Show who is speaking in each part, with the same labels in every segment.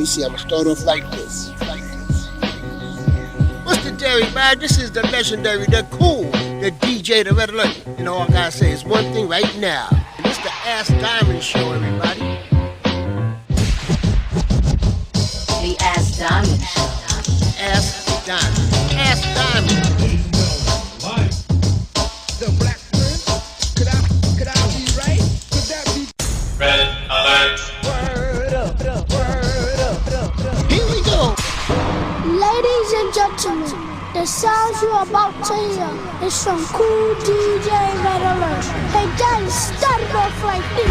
Speaker 1: me see, I'm gonna start off like this. What's the theory, man? This is the legendary, the cool, the DJ, the Red Alert. You know, all I gotta say is one thing right now. And it's the Ask Diamond Show, everybody.
Speaker 2: The Ask Diamond Show.
Speaker 1: Ask Diamond. Ask Diamond.
Speaker 3: The Black Prince? Could I be right? Could that be
Speaker 4: Red Alert?
Speaker 3: word up, word up.
Speaker 1: Here we go.
Speaker 5: Ladies and gentlemen, the sounds you're about to hear is from Cool DJ Red Alert. Hey guys, start it off like this.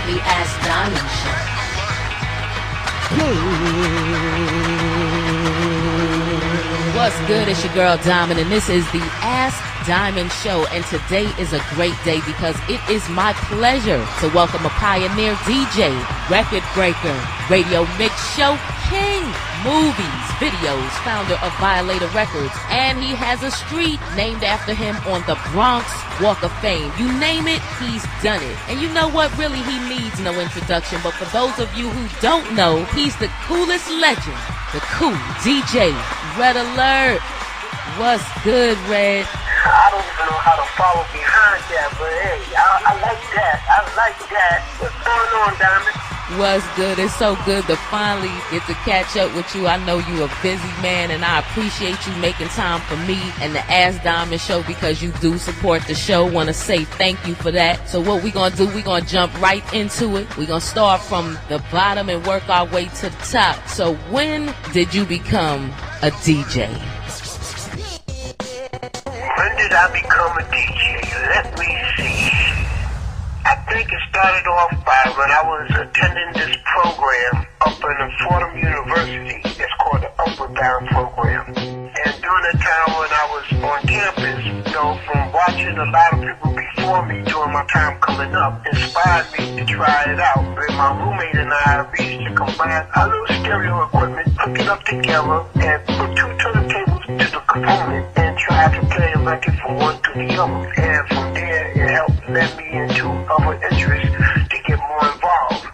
Speaker 2: The Ask Diamond Show. What's good? It's your girl Diamond, and this is the Ask Diamond Show. And today is a great day because it is my pleasure to welcome a pioneer DJ, record breaker, radio mix show king, movies, videos, founder of Violator Records, and he has a street named after him on the Bronx Walk of Fame. You name it, he's done it. And you know what? Really, he needs no introduction. But for those of you who don't know, he's the coolest legend, the cool DJ, Red Alert. What's good, Red?
Speaker 6: I don't even know how to follow behind that, but hey, I like that. What's going on, Diamond?
Speaker 2: What's good? It's so good to finally get to catch up with you. I know you're a busy man, and I appreciate you making time for me and the Ask Diamond Show because you do support the show. Want to say thank you for that. So what we're going to do, we're going to jump right into it. We're going to start from the bottom and work our way to the top. So when did you become a DJ?
Speaker 6: When did I become a DJ? Let me see. I think it started off by when I was attending this program up in Fordham University. It's called the Upward Bound Program. And during the time when I was on campus, from watching a lot of people before me during my time coming up, inspired me to try it out. With my roommate and I, we used to combine our little stereo equipment, hook it up together, and put two turntables to the component and try to play a record from one to the other. And from there, it helped led me into other interests to get more involved.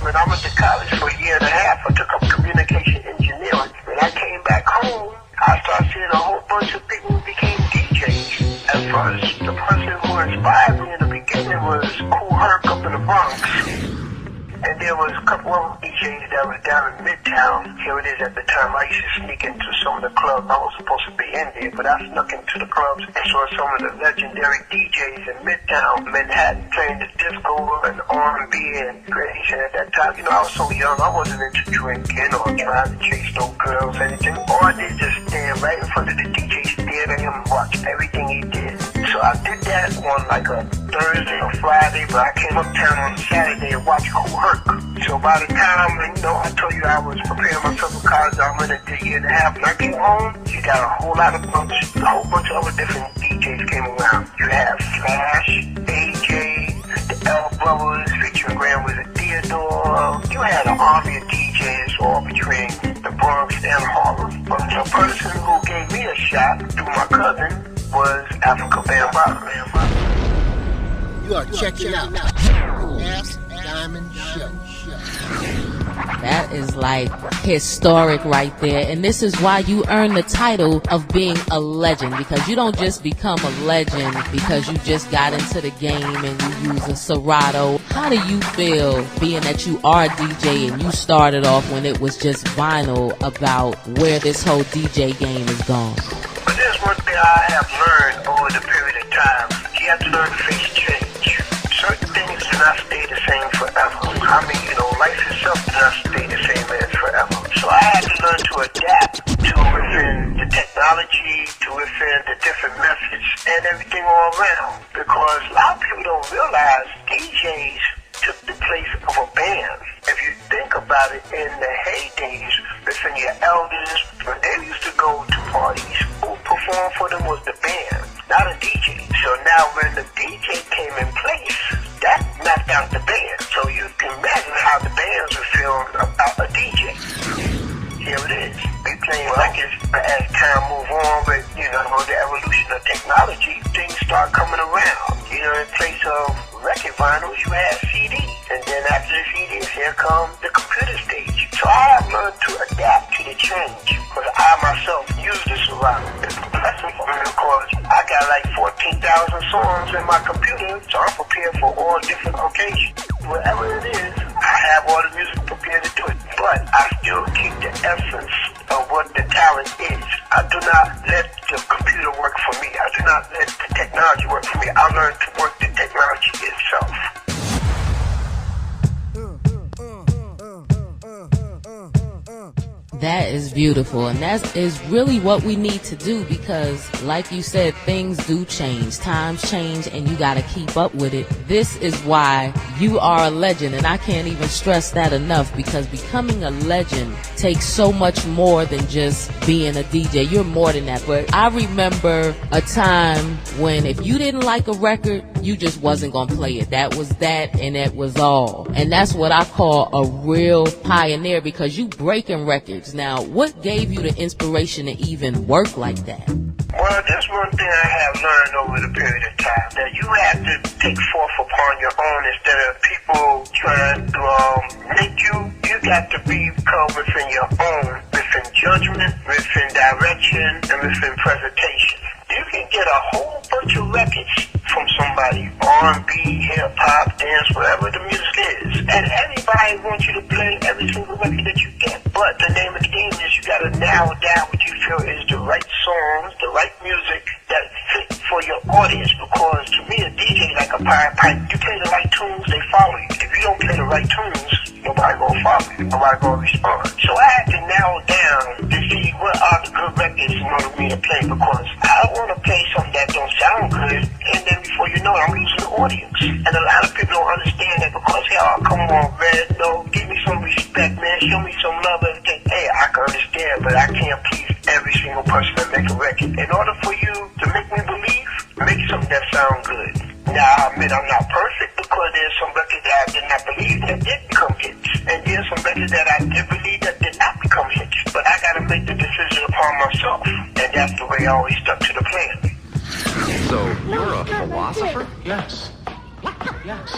Speaker 6: When I went to college for a year and a half, I took up communication engineering. When I came back home, I started seeing a whole bunch of people who became DJs. At first, the person who inspired me in the beginning was Kool Herc up in the Bronx. And there was a couple of DJs that was down in Midtown. Here it is at the time. I used to sneak into some of the clubs. I was supposed to be in there, but I snuck into the clubs and saw some of the legendary DJs in Midtown, Manhattan, playing the disco and R&B and crazy. And at that time, I was so young, I wasn't into drinking or trying to chase no girls or anything. All I did was just stand right in front of the DJ, stare at him and watch everything he did. So I did that on like a Thursday or Friday, but I came uptown on Saturday and watched Kool Herc. So by the time, I told you I was preparing myself for college, I went into a year and a half. When I came home, you got a whole bunch of other different DJs came around. You have Flash, AJ, the L Brothers, featuring Grand Wizard Theodore. You had an army of DJs all between the Bronx and Harlem. But the person who gave me a shot through my cousin was Africa Bambaataa.
Speaker 1: You are checking out the Ask Diamond Show.
Speaker 2: That is like historic right there. And this is why you earn the title of being a legend, because you don't just become a legend because you just got into the game and you use a Serato. How do you feel being that you are a DJ and you started off when it was just vinyl about where this whole DJ game is gone?
Speaker 6: But there's one thing I have learned over the period of time. You have to learn to face change. Certain things do not stay the same forever. Life itself does not stay the same as forever. So I had to learn to adapt to within the technology, to within the different methods, and everything all around. Because a lot of people don't realize DJs took the place of a band. If you think about it, in the heydays, listen, your elders, when they used to go to parties, who performed for them was the band, not a DJ. So now when the DJ came in place, that knocked out the band. So you can imagine how the bands would feel about a DJ. Here it is. We playing records as time move on, but the evolution of technology, things start coming around. In place of record vinyls, you had CDs. And then after the CDs, here become the computer stage. So I have learned to adapt to the change, because I myself use this a lot. It's a blessing for me because I got like 14,000 songs in my computer, so I'm prepared for all different occasions. Whatever it is, I have all the music prepared to do it. But I still keep the essence of what the talent is. I do not let the computer work for me. I do not let the technology work for me. I learn to work the technology itself.
Speaker 2: That is beautiful, and that is really what we need to do, because like you said, things do change, times change, and you got to keep up with it. This is why you are a legend, and I can't even stress that enough, because becoming a legend takes so much more than just being a DJ. You're more than that. But I remember a time when if you didn't like a record, you just wasn't gonna play it. That was that, and that was all. And that's what I call a real pioneer, because you breaking records. Now, what gave you the inspiration to even work like that?
Speaker 6: Well, that's one thing I have learned over the period of time, that you have to take forth upon your own instead of people trying to make you. You got to become within your own, within judgment, within direction, and within presentation. You can get a whole bunch of records from somebody, R&B, hip-hop, dance, whatever the music is, and everybody wants you to play every single record that you get. But the name of the game is you got to narrow down what you feel is the right songs, the right music that fit for your audience. Because to me, a DJ like a pirate pipe, you play the right tunes, they follow you. If you don't play the right tunes, nobody gonna follow you, nobody gonna respond. So I had to narrow down to see what are the good records in order for me to play, because I don't want to play something that don't sound good, and then before you know it, I'm losing the audience. And a lot of people don't understand that, because, hey, oh, come on, Red, no, give me some respect, man, show me some love, everything. Hey, I can understand, but I can't please every single person that make a record. In order for you to make me believe, make something that sound good. Now, I admit I'm not perfect, because there's some records that I did not believe that did become hits. And there's some records that I did believe that did not become hits. But I gotta make the decision upon myself. And that's the way I always stuck to the plan.
Speaker 7: So, you're a philosopher? Yes. Yes.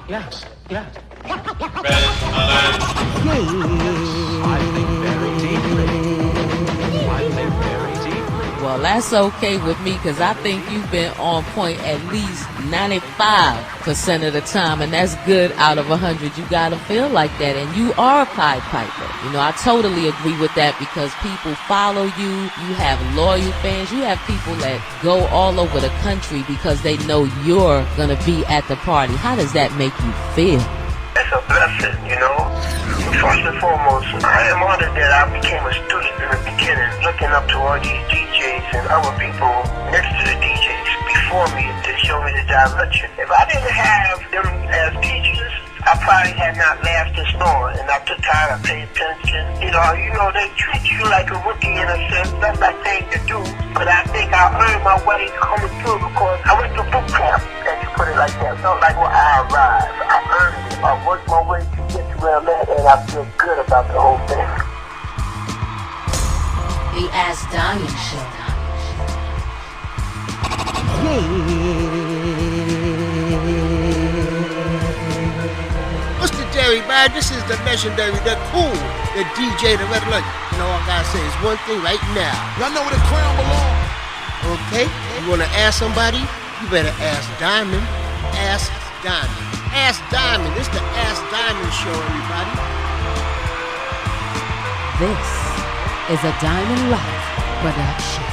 Speaker 7: Yes. Yes.
Speaker 4: Red alert.
Speaker 7: I think very deeply. I think very deeply.
Speaker 2: Well, that's okay with me, because I think you've been on point at least 95% of the time, and that's good out of 100. You gotta feel like that, and you are a Pied Piper. You know, I totally agree with that, because people follow you. You have loyal fans. You have people that go all over the country because they know you're gonna be at the party. How does that make you feel?
Speaker 6: It's a blessing, you know. First and foremost, I am honored that I became a student in the beginning, looking up to all these DJs and other people next to the DJs before me to show me the direction. If I didn't have them as teachers, I probably had not laughed this long, and I took time to pay attention. You know, they treat you like a rookie in a sense. That's my thing to do, but I think I earned my way coming through, because I went to boot camp, and you put it like that. It's not like when I arrived. I earned it. I worked my way to get to where I'm at, and I feel good about the whole thing.
Speaker 2: The Ask Diamond Show.
Speaker 1: Mr. Jerry Bird, this is the legendary, the cool, the DJ, the Red Alert. You know, all I gotta say is one thing right now.
Speaker 3: Y'all know where the crown belongs.
Speaker 1: Okay? You wanna ask somebody? You better ask Diamond. Ask Diamond. Ask Diamond. This is the Ask Diamond Show, everybody.
Speaker 2: This is a Diamond Life production.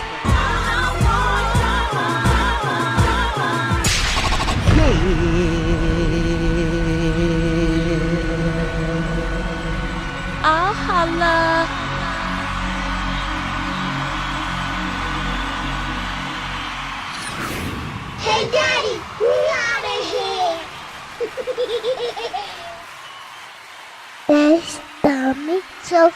Speaker 2: I'll holla.
Speaker 5: Hey, Daddy, we out of here. That's Tommy. So